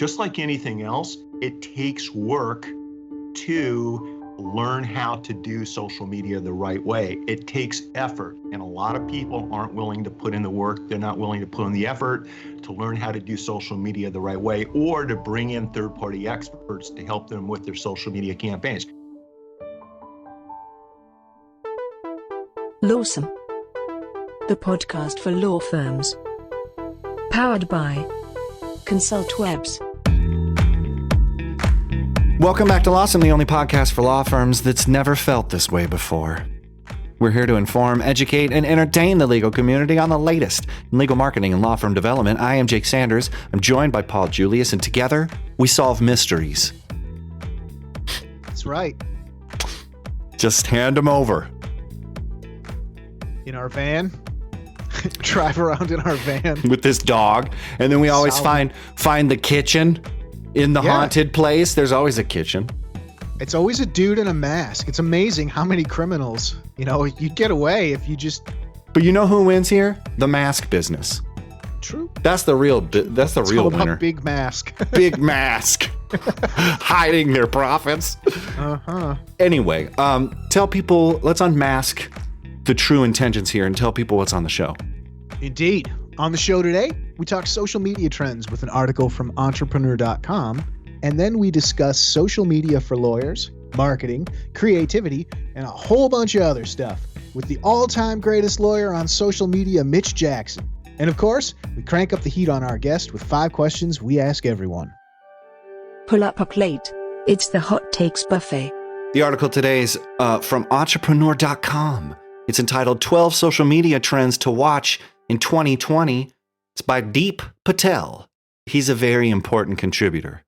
just like anything else, it takes work to learn how to do social media the right way. It takes effort, and a lot of people aren't willing to put in the work. They're not willing to put in the effort to learn how to do social media the right way, or to bring in third-party experts to help them with their social media campaigns. Lawsome, the podcast for law firms. Powered by Consultwebs. Welcome back to Lawsome, the only podcast for law firms that's never felt this way before. We're here to inform, educate, and entertain the legal community on the latest in legal marketing and law firm development. I am Jake Sanders. I'm joined by Paul Julius, and together we solve mysteries. That's right. Just hand them over. In our van. Drive around in our van. With this dog. And then we always find the kitchen in the haunted place. There's always a kitchen. It's always a dude in a mask. It's amazing how many criminals, you'd get away if you just... But you know who wins here? The mask business. True. That's the real winner. Big mask. Big mask. Hiding their profits. Uh-huh. Anyway, tell people, let's unmask the true intentions here and tell people what's on the show. Indeed. On the show today, we talk social media trends with an article from entrepreneur.com, and then we discuss social media for lawyers, marketing, creativity, and a whole bunch of other stuff with the all-time greatest lawyer on social media, Mitch Jackson. And of course, we crank up the heat on our guest with 5 questions we ask everyone. Pull up a plate. It's the Hot Takes Buffet. The article today is from entrepreneur.com. It's entitled 12 Social Media Trends to Watch in 2020. It's by Deep Patel. He's a very important contributor,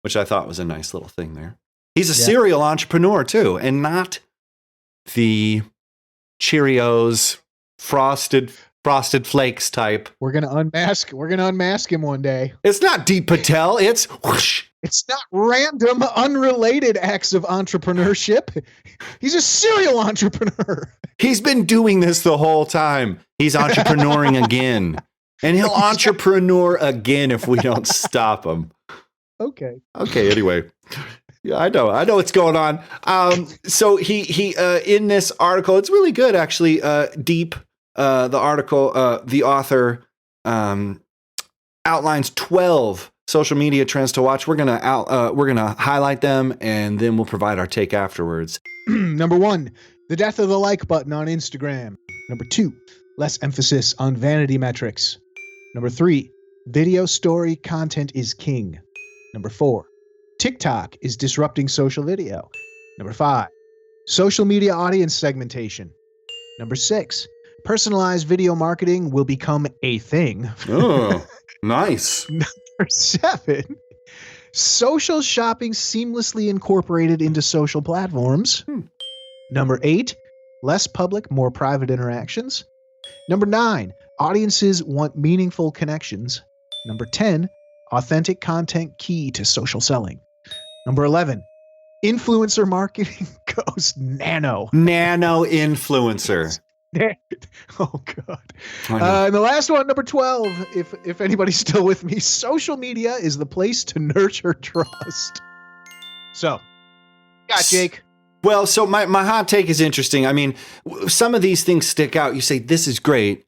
which I thought was a nice little thing there. He's a serial entrepreneur too, and not the Cheerios frosted flakes type. We're gonna unmask him one day. It's not Deep Patel. It's whoosh. It's not random, unrelated acts of entrepreneurship. He's a serial entrepreneur. He's been doing this the whole time. He's entrepreneuring again. And he'll entrepreneur again if we don't stop him. Okay, anyway. Yeah, I know what's going on. So he in this article, it's really good actually. Deep, the article, the author outlines 12 social media trends to watch. We're gonna highlight them, and then we'll provide our take afterwards. Number 1, the death of the like button on Instagram. Number 2, less emphasis on vanity metrics. Number 3, video story content is king. Number 4, TikTok is disrupting social video. Number 5, social media audience segmentation. Number 6, personalized video marketing will become a thing. Oh, nice. Number 7, social shopping seamlessly incorporated into social platforms. Number 8, less public, more private interactions. Number 9, audiences want meaningful connections. Number 10, authentic content key to social selling. Number 11, influencer marketing goes nano. Nano influencer. Oh, God. And the last one, number 12, if anybody's still with me, social media is the place to nurture trust. So, Jake. Well, so my hot take is interesting. I mean, some of these things stick out. You say, this is great.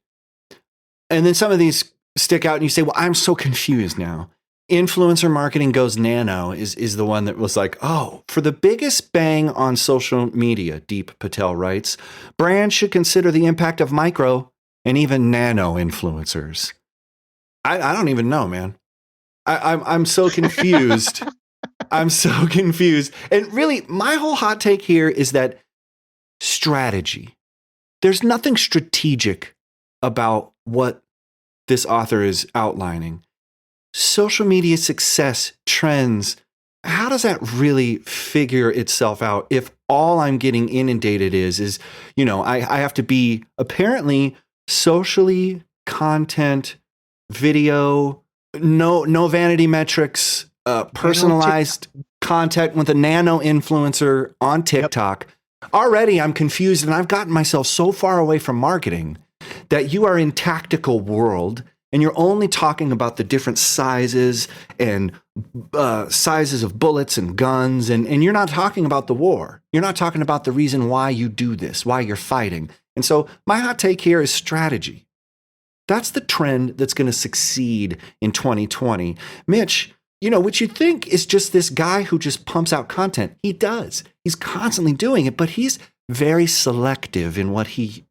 And then some of these stick out and you say, well, I'm so confused now. Influencer marketing goes nano is the one that was like, oh, for the biggest bang on social media, Deep Patel writes, brands should consider the impact of micro and even nano influencers. I don't even know, man. I'm so confused. I'm so confused. And really, my whole hot take here is that strategy. There's nothing strategic about what this author is outlining. Social media success trends, how does that really figure itself out if all I'm getting inundated is I have to be apparently socially content, video, no vanity metrics, personalized content with a nano influencer on TikTok. Yep. Already I'm confused, and I've gotten myself so far away from marketing that you are in tactical world and you're only talking about the different sizes and sizes of bullets and guns, and you're not talking about the war. You're not talking about the reason why you do this, why you're fighting. And so my hot take here is strategy. That's the trend that's going to succeed in 2020. Mitch, what you think is just this guy who just pumps out content. He does. He's constantly doing it, but he's very selective in what he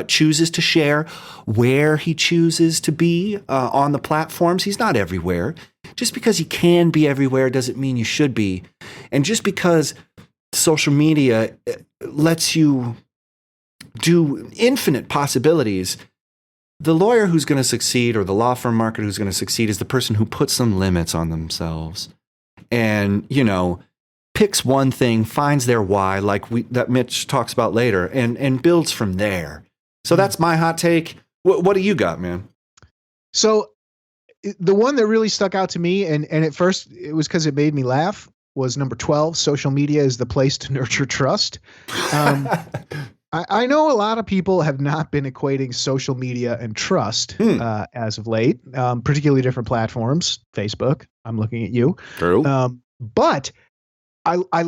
chooses to share, where he chooses to be on the platforms. He's not everywhere. Just because he can be everywhere doesn't mean you should be. And just because social media lets you do infinite possibilities, the lawyer who's going to succeed or the law firm marketer who's going to succeed is the person who puts some limits on themselves and, picks one thing, finds their why, like that Mitch talks about later, and builds from there. So that's my hot take. What do you got, man? So the one that really stuck out to me, and at first it was because it made me laugh, was number 12. Social media is the place to nurture trust. I know a lot of people have not been equating social media and trust as of late, particularly different platforms. Facebook, I'm looking at you. True. But I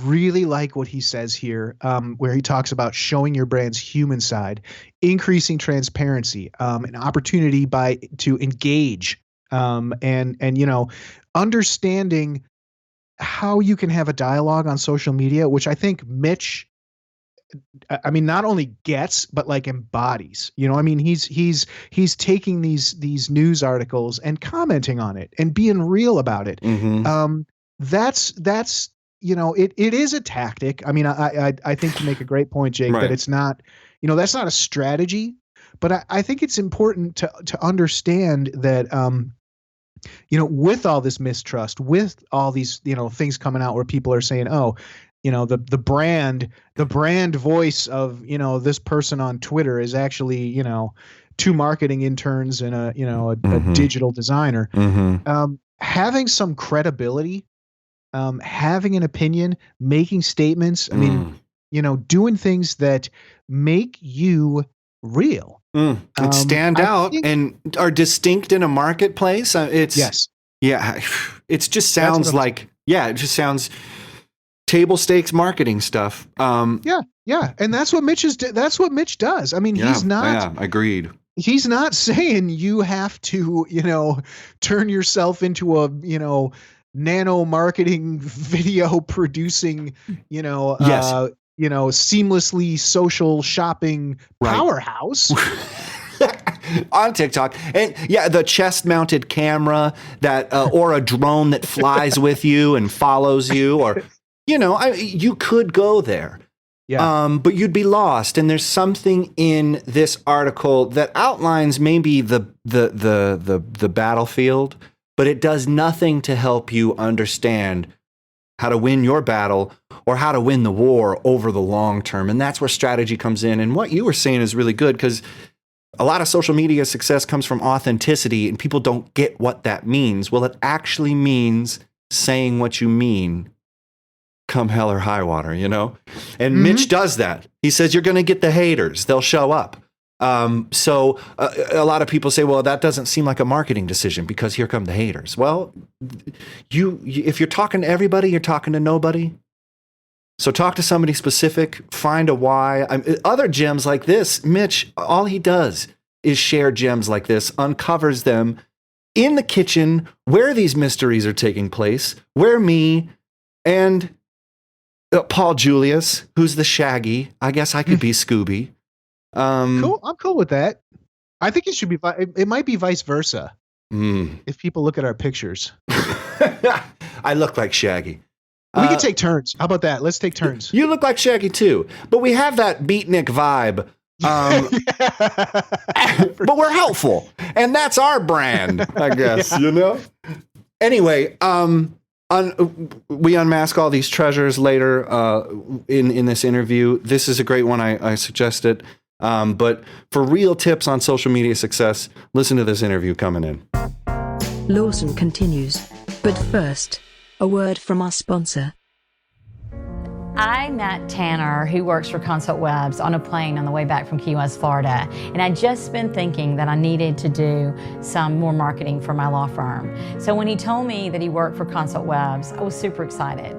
really like what he says here, where he talks about showing your brand's human side, increasing transparency, an opportunity to engage, and understanding how you can have a dialogue on social media, which I think Mitch, not only gets, but like embodies. He's taking these news articles and commenting on it and being real about it. Mm-hmm. That's it is a tactic. I think you make a great point, Jake, Right. that it's not, that's not a strategy, but I think it's important to understand that, with all this mistrust, with all these, things coming out where people are saying, oh, the brand voice of, this person on Twitter is actually, two marketing interns and a Mm-hmm. digital designer. Mm-hmm. Having some credibility, having an opinion, making statements, doing things that make you real. And stand out and are distinct in a marketplace. Yes. Yeah. It just sounds it just sounds table stakes marketing stuff. Yeah. And that's what that's what Mitch does. He's not. Yeah, agreed. He's not saying you have to, turn yourself into a, nano marketing video producing, Yes. Seamlessly social shopping powerhouse. On TikTok. And the chest mounted camera that, or a drone that flies with you and follows you, or, you could go there. Yeah. But you'd be lost. And there's something in this article that outlines maybe the battlefield, but it does nothing to help you understand how to win your battle or how to win the war over the long term. And that's where strategy comes in. And what you were saying is really good, because a lot of social media success comes from authenticity, and people don't get what that means. Well, it actually means saying what you mean, come hell or high water, And Mitch does that. He says, you're going to get the haters. They'll show up. So a lot of people say, well, that doesn't seem like a marketing decision because here come the haters. Well, if you're talking to everybody, you're talking to nobody. So talk to somebody specific, find a why. Other gems like this, Mitch, all he does is share gems like this, uncovers them in the kitchen where these mysteries are taking place, where me and Paul Julius, who's the Shaggy. I guess I could be Scooby. Cool. I'm cool with that. I think it should be. It might be vice versa. If people look at our pictures, I look like Shaggy. We can take turns. How about that? Let's take turns. You look like Shaggy too, but we have that beatnik vibe. But we're helpful, and that's our brand, I guess. Anyway, we unmask all these treasures later in this interview. This is a great one. I suggested. But for real tips on social media success, listen to this interview coming in. Lawson continues. But first, a word from our sponsor. I met Tanner, who works for Consultwebs, on a plane on the way back from Key West, Florida. And I'd just been thinking that I needed to do some more marketing for my law firm. So when he told me that he worked for Consultwebs, I was super excited.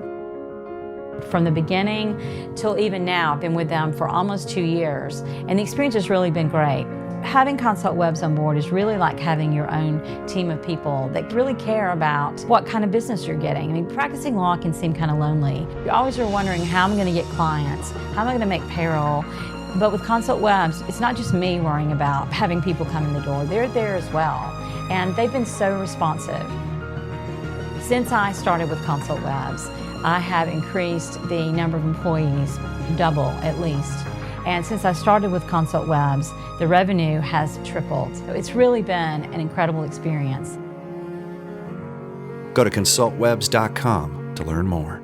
From the beginning till even now, I've been with them for almost 2 years, and the experience has really been great. Having Consultwebs on board is really like having your own team of people that really care about what kind of business you're getting. I mean, practicing law can seem kind of lonely. You always are wondering, how am I going to get clients? How am I going to make payroll? But with Consultwebs, it's not just me worrying about having people come in the door. They're there as well, and they've been so responsive. Since I started with Consultwebs, I have increased the number of employees double at least. And since I started with Consultwebs, the revenue has tripled. So it's really been an incredible experience. Go to consultwebs.com to learn more.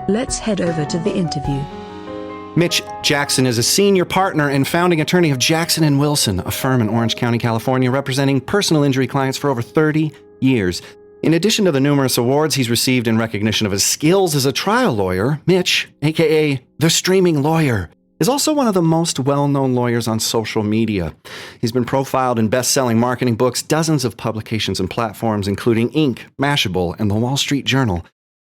Let's head over to the interview. Mitch Jackson is a senior partner and founding attorney of Jackson & Wilson, a firm in Orange County, California, representing personal injury clients for over 30 years. In addition to the numerous awards he's received in recognition of his skills as a trial lawyer, Mitch, aka the Streaming Lawyer, is also one of the most well-known lawyers on social media. He's been profiled in best-selling marketing books, dozens of publications and platforms, including Inc., Mashable, and the Wall Street Journal.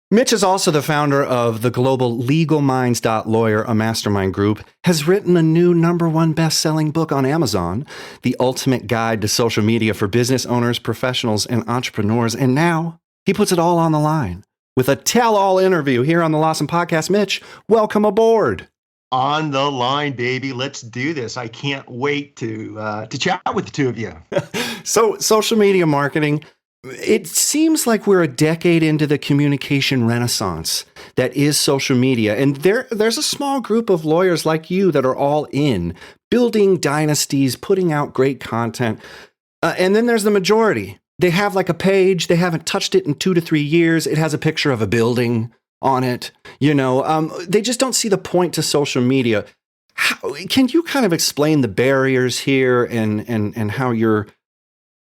Mitch is also the founder of the global LegalMinds.Lawyer, a mastermind group, has written a new #1 best-selling book on Amazon, The Ultimate Guide to Social Media for Business Owners, Professionals, and Entrepreneurs, and now he puts it all on the line with a tell-all interview here on the Lawson Podcast. Mitch, welcome aboard. On the line, baby. Let's do this. I can't wait to chat with the two of you. So, social media marketing. It seems like we're a decade into the communication renaissance that is social media. And there's a small group of lawyers like you that are all in, building dynasties, putting out great content. And then there's the majority. They have like a page. They haven't touched it in 2 to 3 years. It has a picture of a building on it. They just don't see the point to social media. Can you kind of explain the barriers here and how you're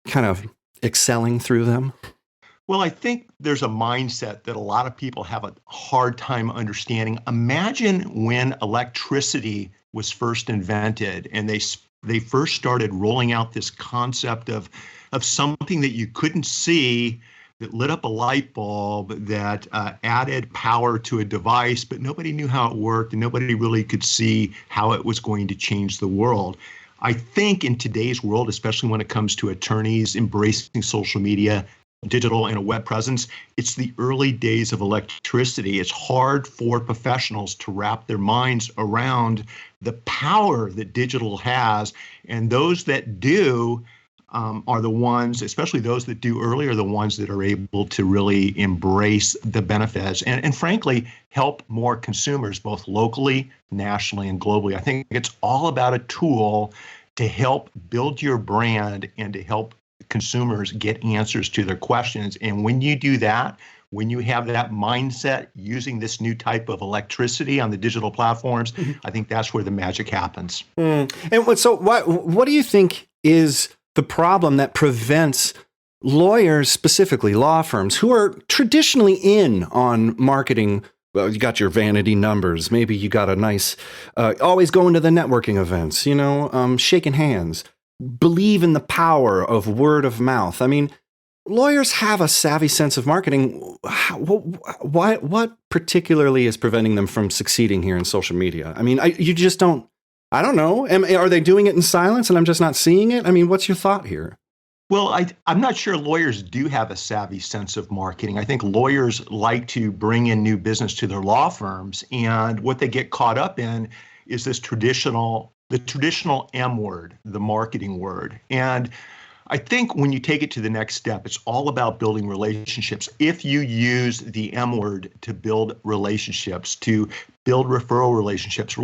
kind of excelling through them? Well, I think there's a mindset that a lot of people have a hard time understanding. Imagine when electricity was first invented and they first started rolling out this concept of something that you couldn't see that lit up a light bulb that added power to a device, but nobody knew how it worked and nobody really could see how it was going to change the world. I think in today's world, especially when it comes to attorneys embracing social media, digital, and a web presence, it's the early days of electricity. It's hard for professionals to wrap their minds around the power that digital has. And those that do are the ones, especially those that do early, are the ones that are able to really embrace the benefits and frankly, help more consumers, both locally, nationally, and globally. I think it's all about a tool to help build your brand and to help consumers get answers to their questions. And when you do that, when you have that mindset using this new type of electricity on the digital platforms, I think that's where the magic happens. And so what do you think is the problem that prevents lawyers, specifically law firms, who are traditionally in on marketing? Well, you got your vanity numbers. Maybe you got a nice, always going to the networking events, shaking hands, believe in the power of word of mouth. I mean, lawyers have a savvy sense of marketing. What particularly is preventing them from succeeding here in social media? I mean, you just don't. I don't know. Are they doing it in silence and I'm just not seeing it? I mean, what's your thought here? Well, I'm not sure lawyers do have a savvy sense of marketing. I think lawyers like to bring in new business to their law firms. And what they get caught up in is the traditional M word, the marketing word. And I think when you take it to the next step, it's all about building relationships. If you use the M word to build relationships, to build referral relationships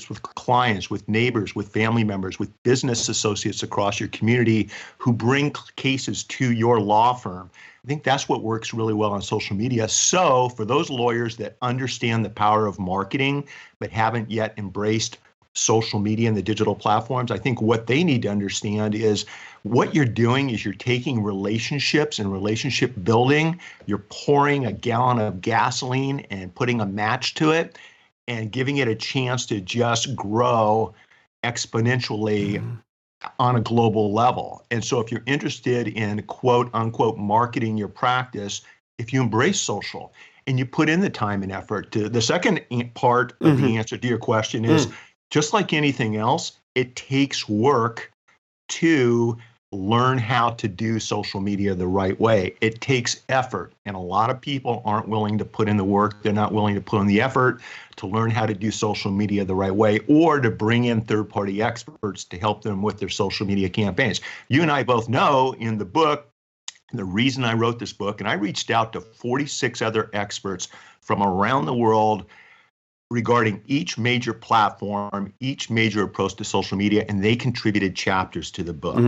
with clients, with neighbors, with family members, with business associates across your community who bring cases to your law firm, I think that's what works really well on social media. So for those lawyers that understand the power of marketing but haven't yet embraced social media and the digital platforms, I think what they need to understand is what you're doing is you're taking relationships and relationship building, you're pouring a gallon of gasoline and putting a match to it and giving it a chance to just grow exponentially on a global level. And so if you're interested in quote unquote marketing your practice, if you embrace social and you put in the time and effort to the second part of the answer to your question is just like anything else, it takes work to learn how to do social media the right way. It takes effort, and a lot of people aren't willing to put in the work. They're not willing to put in the effort to learn how to do social media the right way or to bring in third-party experts to help them with their social media campaigns. You and I both know in the book, the reason I wrote this book, and I reached out to 46 other experts from around the world regarding each major platform, each major approach to social media, and they contributed chapters to the book.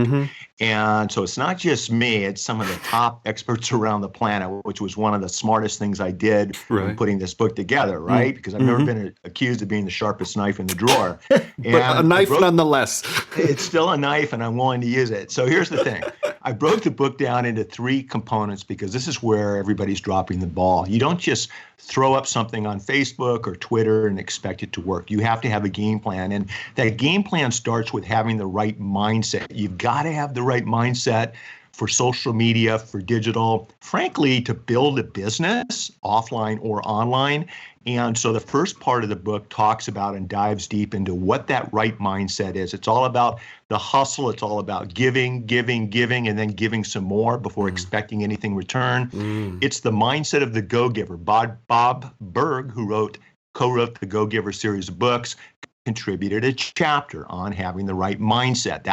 And so it's not just me, it's some of the top experts around the planet, which was one of the smartest things I did when putting this book together, right? Because I've never been accused of being the sharpest knife in the drawer. But a knife nonetheless. It's still a knife and I'm willing to use it. So here's the thing. I broke the book down into 3 components because this is where everybody's dropping the ball. You don't just throw up something on Facebook or Twitter and expect it to work. You have to have a game plan. And that game plan starts with having the right mindset. You've got to have the right mindset for social media, for digital, frankly, to build a business offline or online. And so the first part of the book talks about and dives deep into what that right mindset is. It's all about the hustle. It's all about giving, and then giving some more before expecting anything in return. It's the mindset of the go-giver. Bob Berg, who co-wrote the Go-Giver series of books, contributed a chapter on having the right mindset.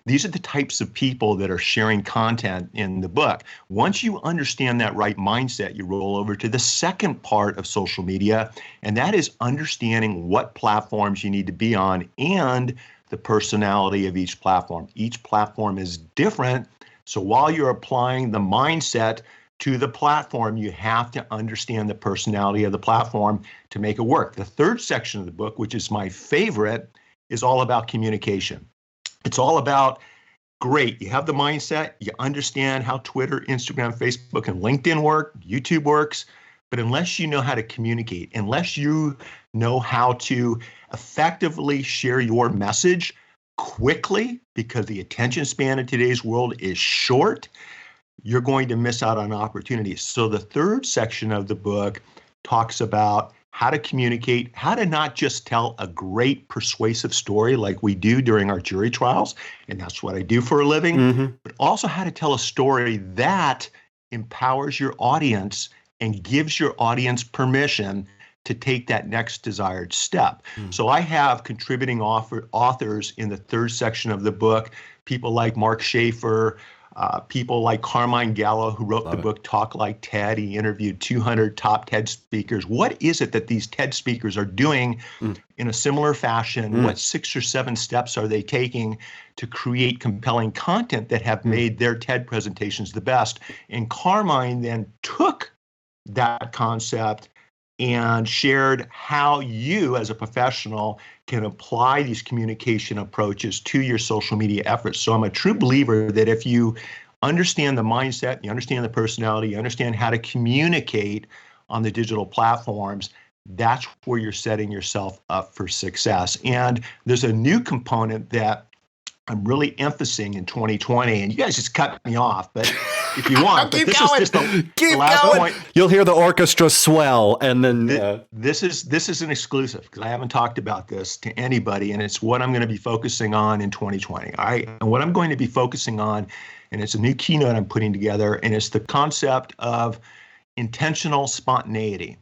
These are the types of people that are sharing content in the book. Once you understand that right mindset, you roll over to the second part of social media, and that is understanding what platforms you need to be on and the personality of each platform. Each platform is different, so while you're applying the mindset to the platform, you have to understand the personality of the platform to make it work. The third section of the book, which is my favorite, is all about communication. It's all about, great, you have the mindset, you understand how Twitter, Instagram, Facebook, and LinkedIn work, YouTube works, but unless you know how to communicate, unless you know how to effectively share your message quickly, because the attention span in today's world is short, you're going to miss out on opportunities. So the third section of the book talks about how to communicate, how to not just tell a great persuasive story like we do during our jury trials, and that's what I do for a living, but also how to tell a story that empowers your audience and gives your audience permission to take that next desired step. So I have contributing authors in the third section of the book, people like Mark Schaefer, people like Carmine Gallo, who wrote the book Talk Like TED. He interviewed 200 top TED speakers. What is it that these TED speakers are doing in a similar fashion? What 6 or 7 steps are they taking to create compelling content that have made their TED presentations the best? And Carmine then took that concept and shared how you as a professional can apply these communication approaches to your social media efforts. So I'm a true believer that if you understand the mindset, you understand the personality, you understand how to communicate on the digital platforms, that's where you're setting yourself up for success. And there's a new component that I'm really emphasizing in 2020, and you guys just cut me off, but if you want, but this is just the last point. You'll hear the orchestra swell, and then this is an exclusive because I haven't talked about this to anybody, and it's what I'm going to be focusing on in 2020. All right, and what I'm going to be focusing on, and it's a new keynote I'm putting together, and it's the concept of intentional spontaneity.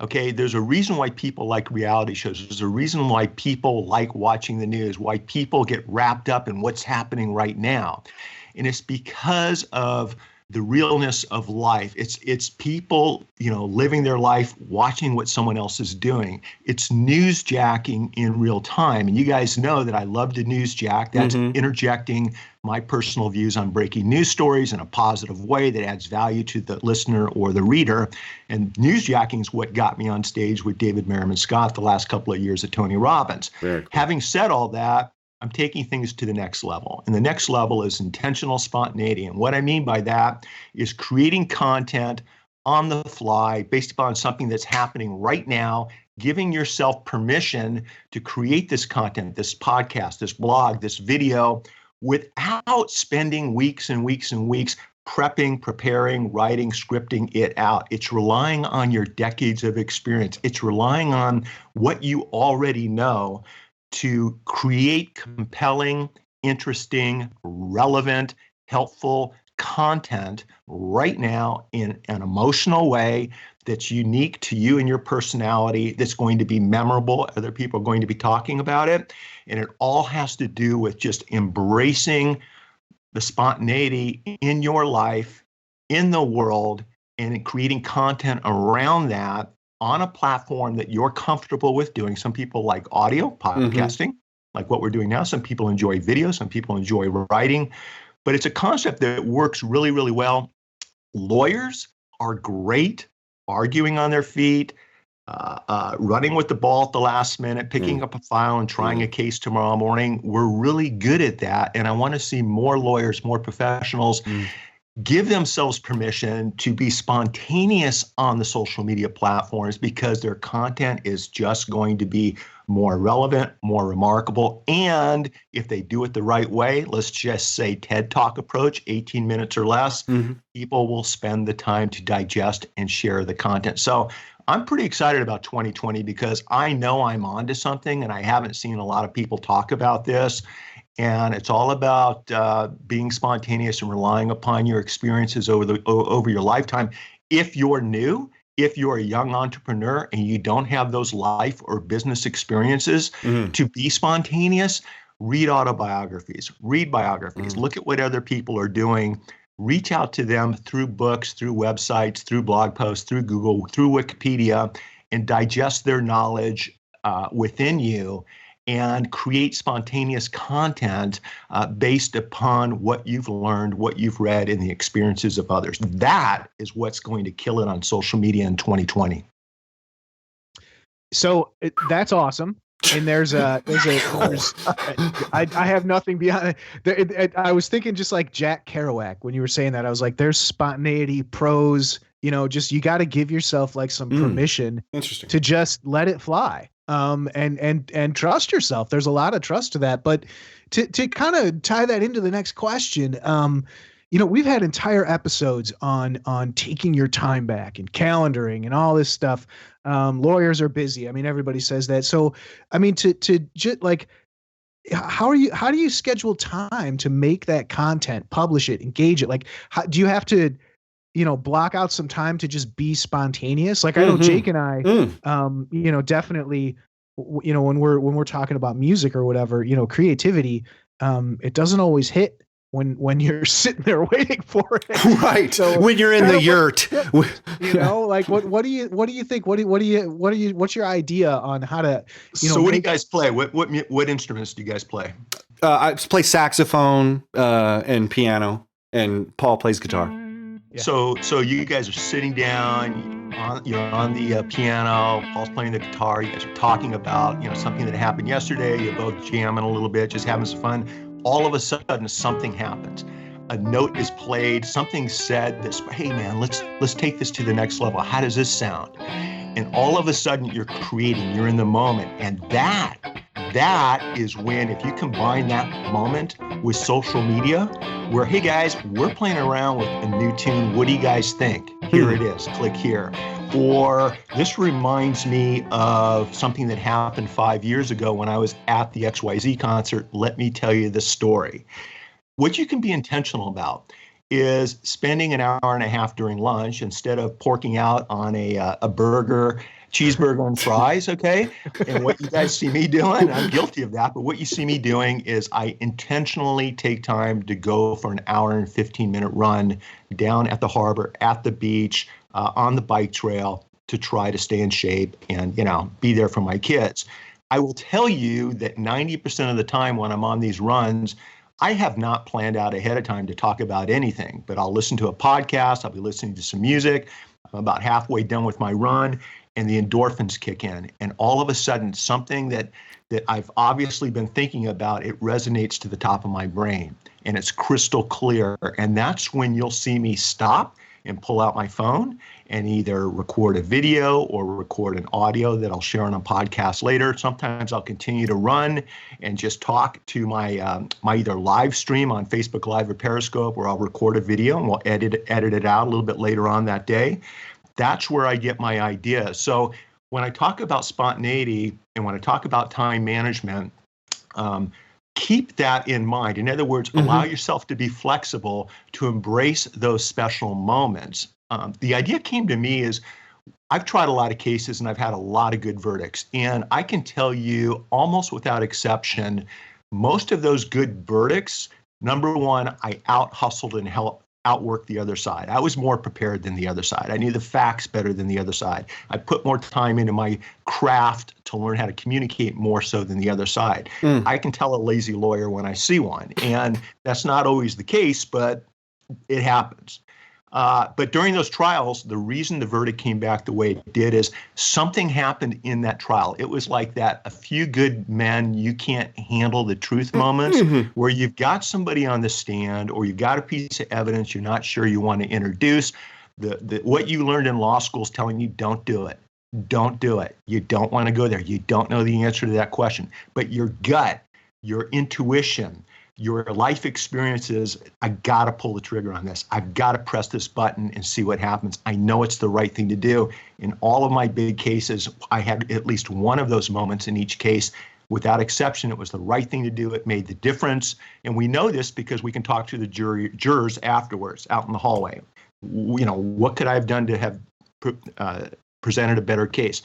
Okay, there's a reason why people like reality shows. There's a reason why people like watching the news, why people get wrapped up in what's happening right now. And it's because of the realness of life. It's people, living their life, watching what someone else is doing. It's newsjacking in real time. And you guys know that I love to newsjack. That's interjecting my personal views on breaking news stories in a positive way that adds value to the listener or the reader. And newsjacking is what got me on stage with David Merriman Scott the last couple of years at Tony Robbins. Very cool. Having said all that, I'm taking things to the next level. And the next level is intentional spontaneity. And what I mean by that is creating content on the fly based upon something that's happening right now, giving yourself permission to create this content, this podcast, this blog, this video, without spending weeks and weeks and weeks prepping, preparing, writing, scripting it out. It's relying on your decades of experience. It's relying on what you already know to create compelling, interesting, relevant, helpful content right now in an emotional way that's unique to you and your personality, that's going to be memorable. Other people are going to be talking about it. And it all has to do with just embracing the spontaneity in your life, in the world, and creating content around that on a platform that you're comfortable with doing. Some people like audio, podcasting, like what we're doing now. Some people enjoy video. Some people enjoy writing. But it's a concept that works really, really well. Lawyers are great arguing on their feet, running with the ball at the last minute, picking up a file and trying a case tomorrow morning. We're really good at that. And I want to see more lawyers, more professionals give themselves permission to be spontaneous on the social media platforms, because their content is just going to be more relevant, more remarkable. And if they do it the right way, let's just say TED Talk approach, 18 minutes or less, people will spend the time to digest and share the content. So I'm pretty excited about 2020 because I know I'm onto something, and I haven't seen a lot of people talk about this. And it's all about being spontaneous and relying upon your experiences over your lifetime. If you're new, if you're a young entrepreneur and you don't have those life or business experiences to be spontaneous, read autobiographies, read biographies, look at what other people are doing, reach out to them through books, through websites, through blog posts, through Google, through Wikipedia, and digest their knowledge within you, and create spontaneous content based upon what you've learned, what you've read, and the experiences of others. That is what's going to kill it on social media in 2020. So that's awesome. And I have nothing beyond it. I was thinking just like Jack Kerouac when you were saying that. I was like, there's spontaneity, prose, just you got to give yourself like some permission to just let it fly. And trust yourself. There's a lot of trust to that. But to kind of tie that into the next question, we've had entire episodes on taking your time back and calendaring and all this stuff. Lawyers are busy. I mean, everybody says that. So, I mean, to just like, how do you schedule time to make that content, publish it, engage it? Like, do you have to, block out some time to just be spontaneous? Like I know Jake and I, definitely, when we're talking about music or whatever, creativity, it doesn't always hit when you're sitting there waiting for it. Right. So when you're in the yurt, like what do you think? What's your idea on how to, So what do you guys play? What instruments do you guys play? I play saxophone and piano, and Paul plays guitar. Yeah. So you guys are sitting down, you're on the piano, Paul's playing the guitar, you guys are talking about, something that happened yesterday, you're both jamming a little bit, just having some fun. All of a sudden something happens. A note is played, something said this, hey man, let's take this to the next level. How does this sound? And all of a sudden you're creating, you're in the moment. And that is when, if you combine that moment with social media, where, hey guys, we're playing around with a new tune. What do you guys think? Here it is, click here. Or this reminds me of something that happened 5 years ago when I was at the XYZ concert. Let me tell you the story. What you can be intentional about is spending an hour and a half during lunch, instead of porking out on a burger, cheeseburger and fries, okay? And what you guys see me doing, I'm guilty of that, but what you see me doing is I intentionally take time to go for an hour and 15-minute run down at the harbor, at the beach, on the bike trail to try to stay in shape and, be there for my kids. I will tell you that 90% of the time when I'm on these runs, I have not planned out ahead of time to talk about anything, but I'll listen to a podcast, I'll be listening to some music. I'm about halfway done with my run and the endorphins kick in. And all of a sudden, something that I've obviously been thinking about, it resonates to the top of my brain and it's crystal clear. And that's when you'll see me stop and pull out my phone and either record a video or record an audio that I'll share on a podcast later. Sometimes I'll continue to run and just talk to my my either live stream on Facebook Live or Periscope, where I'll record a video and we'll edit it out a little bit later on that day. That's where I get my ideas. So when I talk about spontaneity and when I talk about time management, keep that in mind. In other words, allow yourself to be flexible to embrace those special moments. The idea came to me is I've tried a lot of cases and I've had a lot of good verdicts. And I can tell you almost without exception, most of those good verdicts, number one, I out-hustled and outworked the other side. I was more prepared than the other side. I knew the facts better than the other side. I put more time into my craft to learn how to communicate more so than the other side. I can tell a lazy lawyer when I see one. And that's not always the case, but it happens. But during those trials, the reason the verdict came back the way it did is something happened in that trial. It was like that a few good men, you can't handle the truth moments where you've got somebody on the stand or you've got a piece of evidence you're not sure you want to introduce. What you learned in law school is telling you don't do it. Don't do it. You don't want to go there. You don't know the answer to that question. But your gut, your intuition, your life experiences, I got to pull the trigger on this. I've got to press this button and see what happens. I know it's the right thing to do. In all of my big cases, I had at least one of those moments in each case. Without exception, it was the right thing to do. It made the difference. And we know this because we can talk to the jurors afterwards out in the hallway. What could I have done to have presented a better case?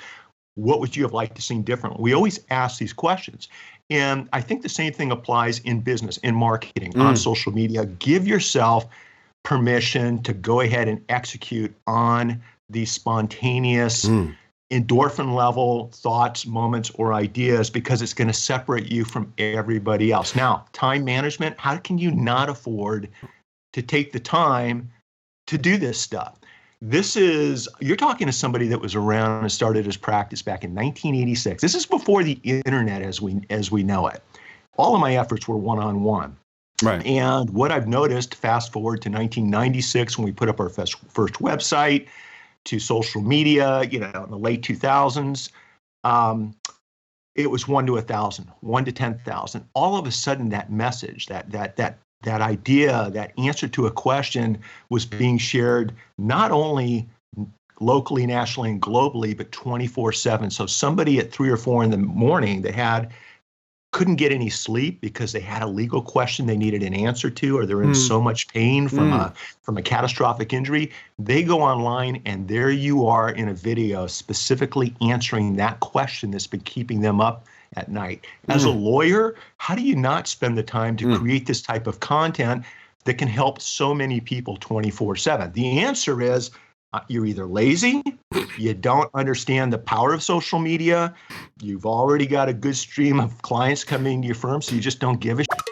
What would you have liked to see differently? We always ask these questions. And I think the same thing applies in business, in marketing, on social media. Give yourself permission to go ahead and execute on these spontaneous endorphin level thoughts, moments, or ideas, because it's going to separate you from everybody else. Now, time management, how can you not afford to take the time to do this stuff? You're talking to somebody that was around and started his practice back in 1986. This is before the internet as we know it. All of my efforts were one-on-one. Right. And what I've noticed, fast forward to 1996 when we put up our first website, to social media, in the late 2000s, it was 1 to 1,000, 1 to 10,000. All of a sudden, that message, that idea, that answer to a question was being shared not only locally, nationally, and globally, but 24/7. So somebody at 3 or 4 in the morning that couldn't get any sleep because they had a legal question they needed an answer to, or they're in so much pain from a catastrophic injury, they go online and there you are in a video specifically answering that question that's been keeping them up at night. As a lawyer, how do you not spend the time to create this type of content that can help so many people 24/7? The answer is you're either lazy, you don't understand the power of social media, you've already got a good stream of clients coming to your firm, so you just don't give a shit.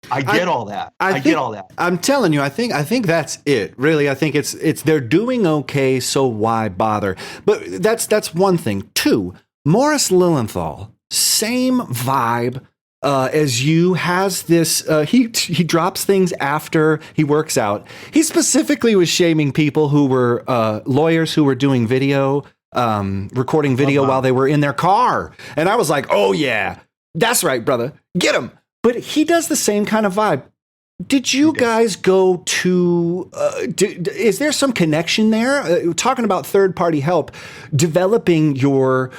I get all that. I get all that. I'm telling you, I think that's it. Really, I think it's they're doing okay, so why bother? But that's one thing. 2, Morris Lilienthal, same vibe as you, has this, he drops things after he works out. He specifically was shaming people who were lawyers who were doing video, recording video while they were in their car. And I was like, oh yeah, that's right, brother, get him. But he does the same kind of vibe. Did you guys go to, is there some connection there? Talking about third-party help, developing your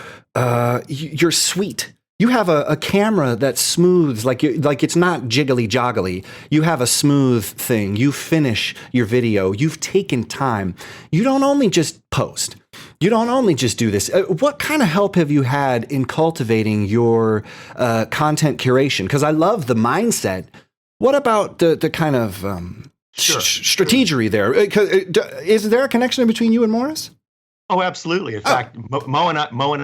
suite. You have a camera that smooths, like it's not jiggly joggly. You have a smooth thing. You finish your video. You've taken time. You don't only just post. You don't only just do this. What kind of help have you had in cultivating your content curation? Because I love the mindset. What about the kind of strategery there? Is there a connection between you and Morris? Oh, absolutely. In fact, Mo and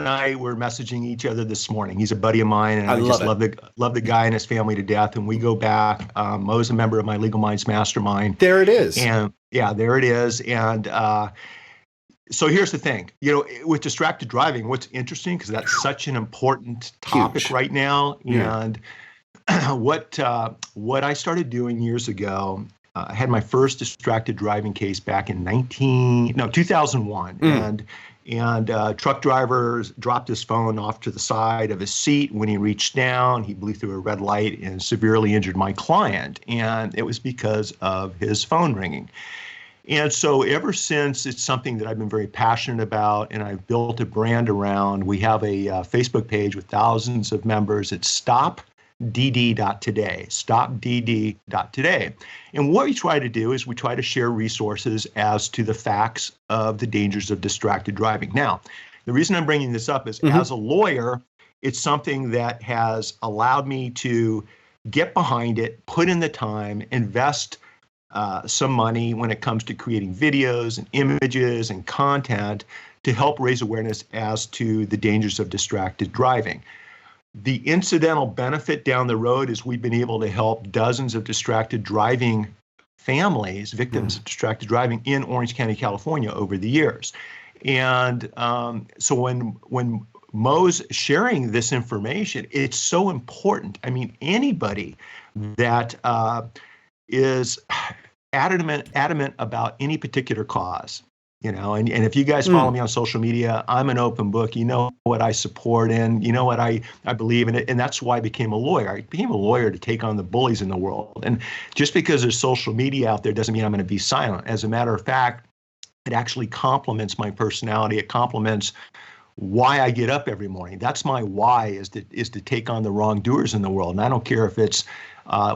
I were messaging each other this morning. He's a buddy of mine, and I just love the guy and his family to death. And we go back. Mo's a member of my Legal Minds Mastermind. There it is. And yeah, there it is. And so here's the thing, with distracted driving, what's interesting, because that's such an important topic right now. Yeah. And what I started doing years ago, I had my first distracted driving case back in 2001. And truck driver dropped his phone off to the side of his seat. When he reached down, he blew through a red light and severely injured my client. And it was because of his phone ringing. And so ever since, it's something that I've been very passionate about, and I've built a brand around. We have a Facebook page with thousands of members. It's stopdd.today, stopdd.today. And what we try to do is we try to share resources as to the facts of the dangers of distracted driving. Now, the reason I'm bringing this up is as a lawyer, it's something that has allowed me to get behind it, put in the time, invest some money when it comes to creating videos and images and content to help raise awareness as to the dangers of distracted driving. The incidental benefit down the road is we've been able to help dozens of distracted driving families, victims of distracted driving in Orange County, California over the years. And so when Mo's sharing this information, it's so important. I mean, anybody that is adamant about any particular cause, and if you guys follow me on social media, I'm an open book. You know what I support and you know what I believe in it. And that's why I became a lawyer. I became a lawyer to take on the bullies in the world. And just because there's social media out there doesn't mean I'm going to be silent. As a matter of fact, it actually complements my personality. It complements why I get up every morning. That's my why, is to take on the wrongdoers in the world. And I don't care if it's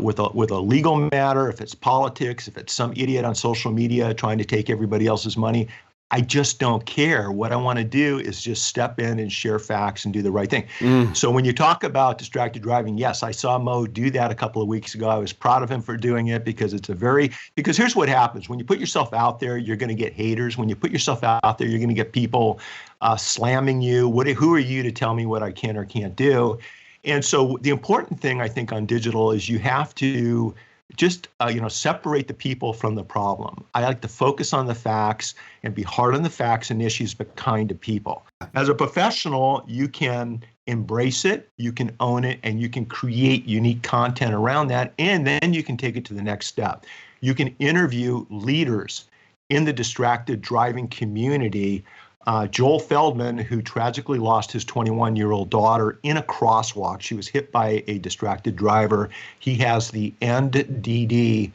with a legal matter, if it's politics, if it's some idiot on social media trying to take everybody else's money. I just don't care. What I want to do is just step in and share facts and do the right thing. So when you talk about distracted driving, yes, I saw Mo do that a couple of weeks ago. I was proud of him for doing it because because here's what happens. When you put yourself out there, you're going to get haters. When you put yourself out there, you're going to get people slamming you. Who are you to tell me what I can or can't do? And so the important thing, I think, on digital is you have to just separate the people from the problem. I like to focus on the facts and be hard on the facts and issues, but kind to people. As a professional, you can embrace it, you can own it, and you can create unique content around that. And then you can take it to the next step. You can interview leaders in the distracted driving community. Joel Feldman, who tragically lost his 21-year-old daughter in a crosswalk. She was hit by a distracted driver. He has the enddd.org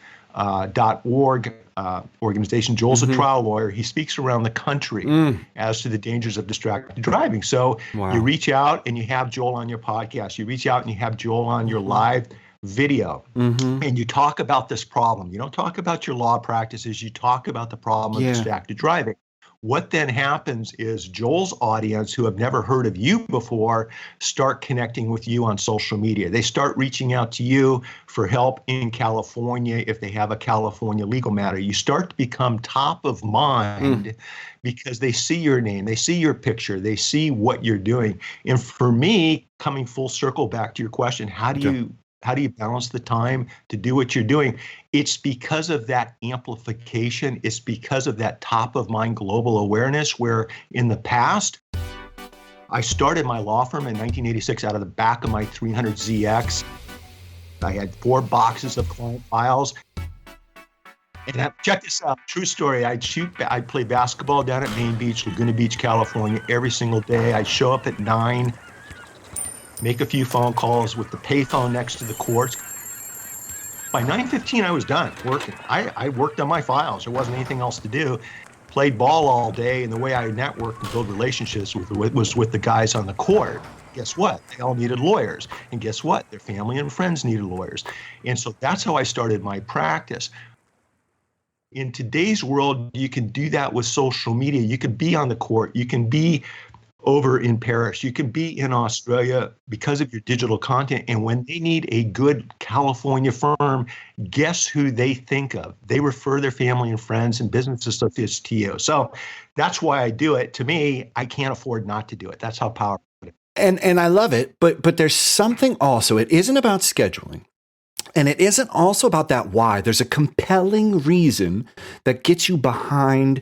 organization. Joel's a trial lawyer. He speaks around the country as to the dangers of distracted driving. So you reach out and you have Joel on your podcast. You reach out and you have Joel on your live video, and you talk about this problem. You don't talk about your law practices. You talk about the problem of distracted driving. What then happens is Joel's audience, who have never heard of you before, start connecting with you on social media. They start reaching out to you for help in California if they have a California legal matter. You start to become top of mind because they see your name, they see your picture, they see what you're doing. And for me, coming full circle back to your question, how do you balance the time to do what you're doing? It's because of that amplification. It's because of that top of mind global awareness, where in the past, I started my law firm in 1986 out of the back of my 300ZX. I had 4 boxes of client files. And check this out, true story. I'd play basketball down at Main Beach, Laguna Beach, California every single day. I'd show up at 9, make a few phone calls with the payphone next to the courts. By 9:15, I was done working. I worked on my files. There wasn't anything else to do. Played ball all day, and the way I networked and built relationships was with the guys on the court. Guess what? They all needed lawyers. And guess what? Their family and friends needed lawyers. And so that's how I started my practice. In today's world, you can do that with social media. You can be on the court. You can be over in Paris. You can be in Australia because of your digital content. And when they need a good California firm, guess who they think of? They refer their family and friends and business associates to you. So that's why I do it. To me, I can't afford not to do it. That's how powerful it is. And I love it, but there's something also. It isn't about scheduling. And it isn't also about that why. There's a compelling reason that gets you behind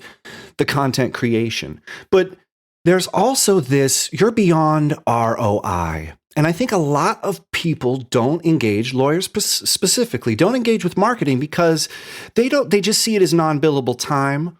the content creation. But there's also this, you're beyond ROI. And I think a lot of people don't engage, lawyers specifically, don't engage with marketing because they just see it as non-billable time.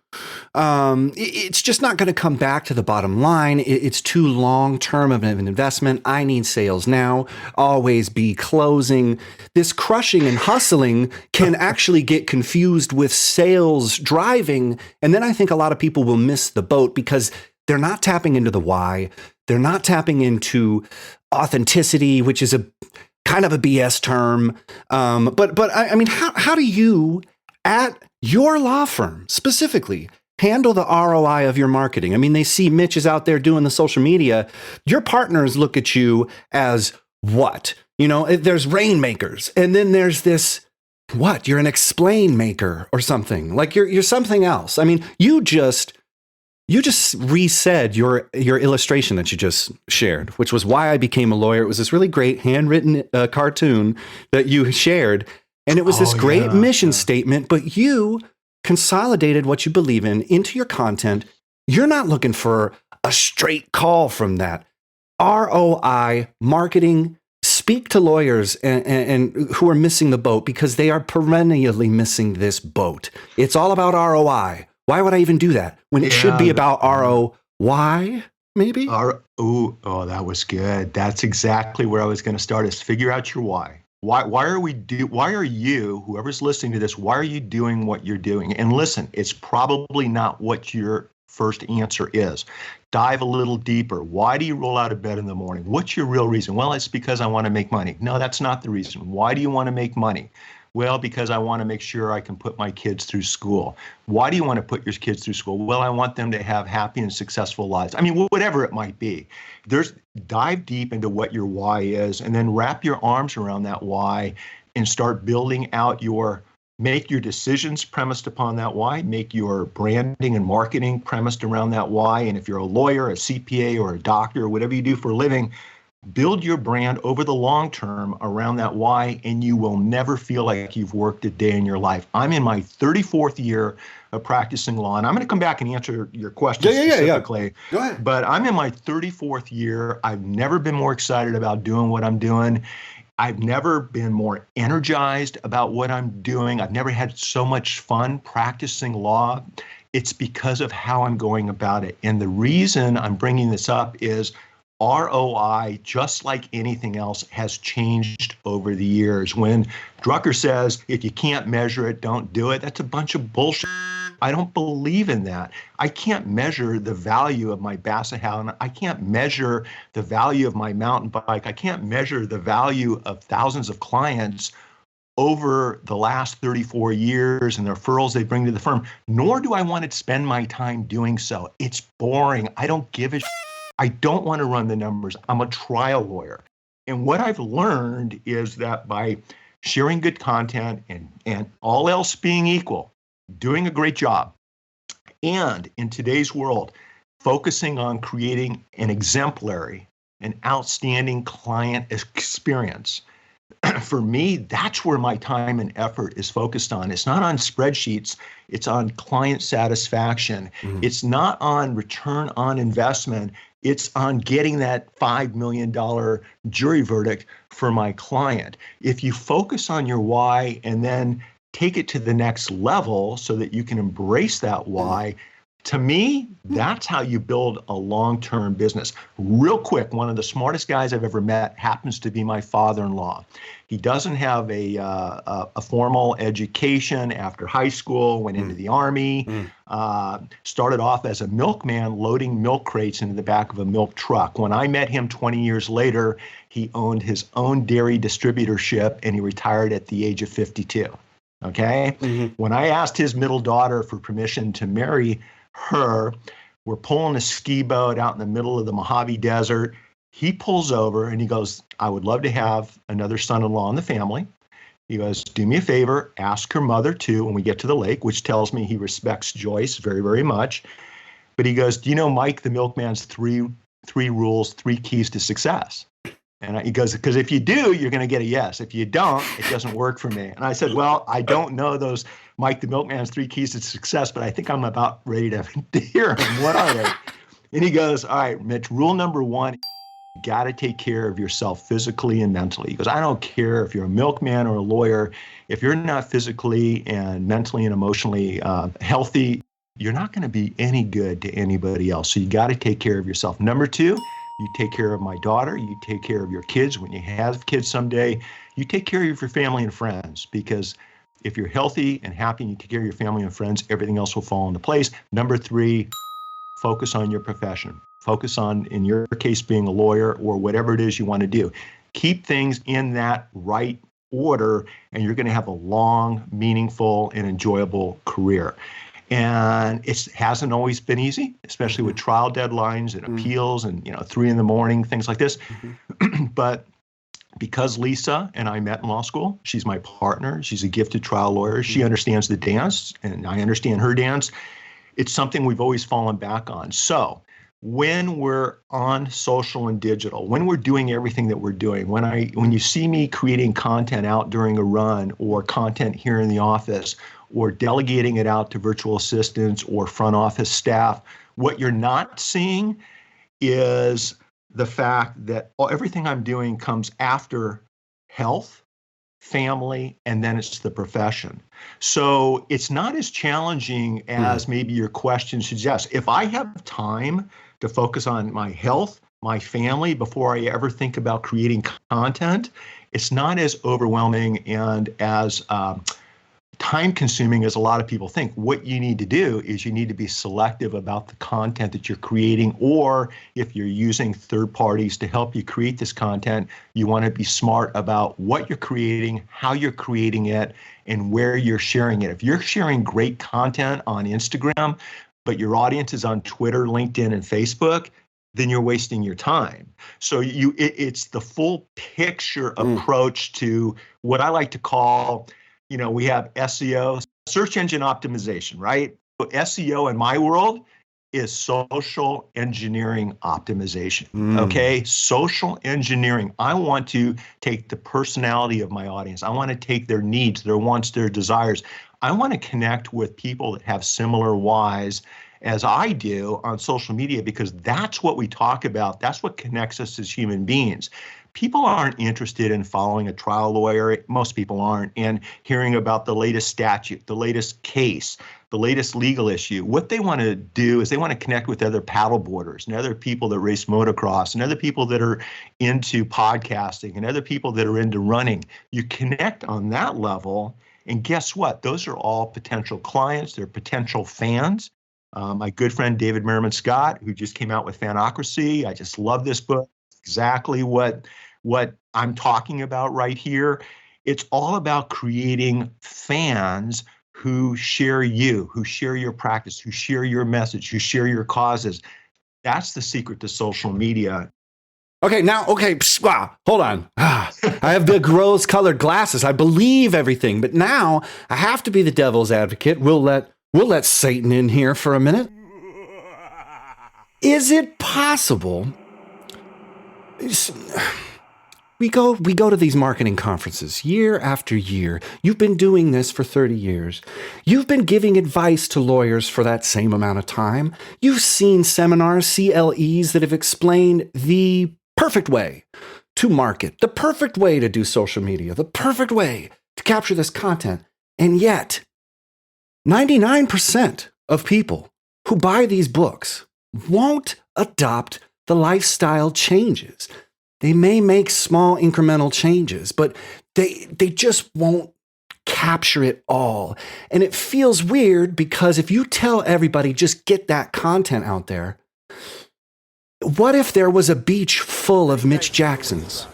It's just not going to come back to the bottom line. It's too long-term of an investment. I need sales now, always be closing. This crushing and hustling can actually get confused with sales driving. And then I think a lot of people will miss the boat because they're not tapping into the why. They're not tapping into authenticity, which is a kind of a BS term. But I mean, how do you at your law firm specifically handle the ROI of your marketing? I mean, they see Mitch is out there doing the social media. Your partners look at you as what? You know, there's rainmakers, and then there's this, what? You're an explain maker or something. Like you're something else. I mean, you just resaid your illustration that you just shared, which was why I became a lawyer. It was this really great handwritten cartoon that you shared. And it was this great mission statement, but you consolidated what you believe in into your content. You're not looking for a straight call from that. ROI, marketing, speak to lawyers and who are missing the boat because they are perennially missing this boat. It's all about ROI. Why would I even do that when it should be about ROI, maybe? That was good. That's exactly where I was going to start, is figure out your why. Why are you, whoever's listening to this, why are you doing what you're doing? And listen, it's probably not what your first answer is. Dive a little deeper. Why do you roll out of bed in the morning? What's your real reason? Well, it's because I want to make money. No, that's not the reason. Why do you want to make money? Well, because I want to make sure I can put my kids through school. Why do you want to put your kids through school? Well, I want them to have happy and successful lives. I mean, whatever it might be. Dive deep into what your why is, and then wrap your arms around that why and start building out make your decisions premised upon that why, make your branding and marketing premised around that why. And if you're a lawyer, a CPA, or a doctor, or whatever you do for a living, build your brand over the long term around that why, and you will never feel like you've worked a day in your life. I'm in my 34th year of practicing law, and I'm going to come back and answer your question specifically. Go ahead. But I'm in my 34th year. I've never been more excited about doing what I'm doing. I've never been more energized about what I'm doing. I've never had so much fun practicing law. It's because of how I'm going about it. And the reason I'm bringing this up is ROI, just like anything else, has changed over the years. When Drucker says, if you can't measure it, don't do it, that's a bunch of bullshit. I don't believe in that. I can't measure the value of my Basset Hound. I can't measure the value of my mountain bike. I can't measure the value of thousands of clients over the last 34 years and the referrals they bring to the firm, nor do I want to spend my time doing so. It's boring. I don't give a shit. I don't want to run the numbers. I'm a trial lawyer. And what I've learned is that by sharing good content and all else being equal, doing a great job, and in today's world, focusing on creating an exemplary, an outstanding client experience, for me, that's where my time and effort is focused on. It's not on spreadsheets. It's on client satisfaction. Mm-hmm. It's not on return on investment. It's on getting that $5 million jury verdict for my client. If you focus on your why and then take it to the next level so that you can embrace that why, to me, that's how you build a long-term business. Real quick, one of the smartest guys I've ever met happens to be my father-in-law. He doesn't have a formal education after high school, went into the Army, started off as a milkman loading milk crates into the back of a milk truck. When I met him 20 years later, he owned his own dairy distributorship and he retired at the age of 52. Okay. When I asked his middle daughter for permission to marry her, we're pulling a ski boat out in the middle of the Mojave Desert. He pulls over and he goes, I would love to have another son-in-law in the family. He goes, do me a favor, ask her mother too when we get to the lake, which tells me he respects Joyce very, very much. But he goes, do you know Mike the Milkman's three rules, 3 keys to success? And he goes, because if you do, you're going to get a yes. If you don't, it doesn't work for me. And I said, well, I don't know those Mike the Milkman's 3 keys to success, but I think I'm about ready to hear them. What are they? And he goes, all right, Mitch, rule number 1, you got to take care of yourself physically and mentally. He goes, I don't care if you're a milkman or a lawyer. If you're not physically and mentally and emotionally healthy, you're not going to be any good to anybody else. So you got to take care of yourself. Number 2, you take care of my daughter. You take care of your kids. When you have kids someday, you take care of your family and friends, because if you're healthy and happy and you take care of your family and friends, everything else will fall into place. Number 3, focus on your profession. Focus on, in your case, being a lawyer or whatever it is you want to do. Keep things in that right order, and you're going to have a long, meaningful, and enjoyable career. And it hasn't always been easy, especially with trial deadlines and appeals and 3 a.m, things like this. But because Lisa and I met in law school, she's my partner. She's a gifted trial lawyer. She understands the dance, and I understand her dance. It's something we've always fallen back on. So when we're on social and digital, when we're doing everything that we're doing, when you see me creating content out during a run or content here in the office, or delegating it out to virtual assistants or front office staff, what you're not seeing is the fact that everything I'm doing comes after health, family, and then it's the profession. So it's not as challenging as maybe your question suggests. If I have time to focus on my health, my family, before I ever think about creating content, it's not as overwhelming and as time consuming as a lot of people think. What you need to do is you need to be selective about the content that you're creating, or if you're using third parties to help you create this content, you want to be smart about what you're creating, how you're creating it, and where you're sharing it. If you're sharing great content on Instagram, but your audience is on Twitter, LinkedIn, and Facebook, then you're wasting your time. So it's the full picture approach to what I like to call, we have SEO, search engine optimization, right? So SEO in my world is social engineering optimization. Okay, social engineering. I want to take the personality of my audience. I want to take their needs, their wants, their desires. I want to connect with people that have similar whys as I do on social media, because that's what we talk about. That's what connects us as human beings. People aren't interested in following a trial lawyer. Most people aren't, and hearing about the latest statute, the latest case, the latest legal issue. What they want to do is they want to connect with other paddleboarders and other people that race motocross and other people that are into podcasting and other people that are into running. You connect on that level, and guess what? Those are all potential clients. They're potential fans. My good friend David Merriman Scott, who just came out with Fanocracy. I just love this book. Exactly what I'm talking about right here. It's all about creating fans who share you, who share your practice, who share your message, who share your causes. That's the secret to social media. Okay, hold on. I have the rose-colored glasses. I believe everything, but now I have to be the devil's advocate. We'll let Satan in here for a minute. Is it possible? We go to these marketing conferences year after year. You've been doing this for 30 years. You've been giving advice to lawyers for that same amount of time. You've seen seminars, CLEs, that have explained the perfect way to market, the perfect way to do social media, the perfect way to capture this content. And yet, 99% of people who buy these books won't adopt the lifestyle changes. They may make small incremental changes, but they just won't capture it all. And it feels weird because if you tell everybody, just get that content out there, what if there was a beach full of Mitch Jacksons?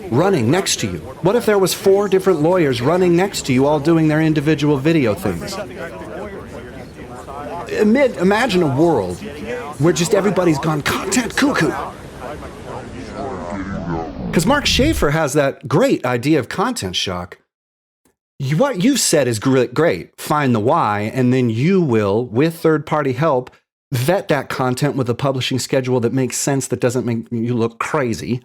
running next to you? What if there was 4 different lawyers running next to you, all doing their individual video things? Imagine a world where just everybody's gone content cuckoo. Because Mark Schaefer has that great idea of content shock. What you said is great. Find the why, and then you will, with third-party help, vet that content with a publishing schedule that makes sense, that doesn't make you look crazy.